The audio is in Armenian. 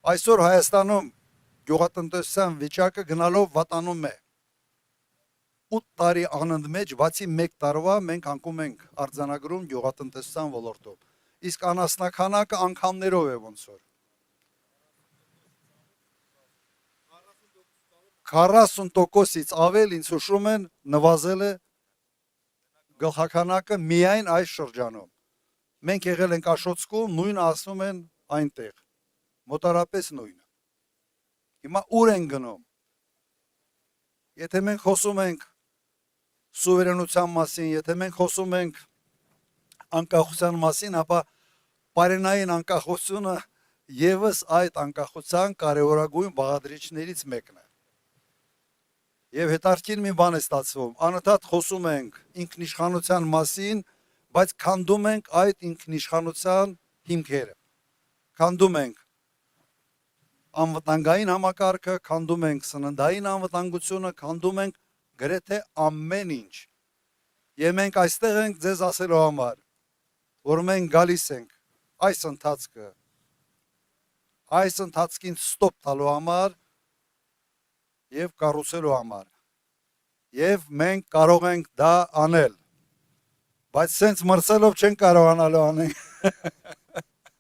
Այսօր Հայաստանում գյուղատնտեսության վիճակը գնալով վատանում է։ 8 տարի անընդմեջ, բացի 1 տարվա մենք անկում ենք արձանագրում գյուղատնտեսության ոլորտում։ Իսկ անասնաքանակը անգամներով է ոնց որ։ 40%-ից ավել ինձ հուշում են նվազել է գլխականակը միայն այս շրջանում։ Մենք եղել ենք Աշոտսկում, նույնը ասում են այնտեղ, մոտարապես նույնը։ Հիմա ուր են գնում։ Եթե մենք խոսում ենք սուվերենության մասին, եթե մենք խոսում ենք անկախության մասին, ապա պարենային անկախությունը ևս այդ անկախության կարևորագույն բաղադրիչներից մեկն է։ Եվ հետարքին մի բան է ստացվում, անընդհատ խոսում ենք ինքնիշխանության մասին, բայց քանդում ենք այդ ինքնիշխանության հիմքերը։ Քանդում ենք անվտանգային համակարգը, քանդում ենք սննդային անվտանգությունը, քանդում ենք գրեթե ամեն ինչ։ Եվ մենք այստեղ ենք ձեզ ասելու համար, որ մենք գալիս ենք այս ընթացքին ստոպ տալու համար եւ կառուցելու համար։ Եվ մենք կարող ենք դա անել։ Բայց սենց մրցելով չեն կարողանալու անել։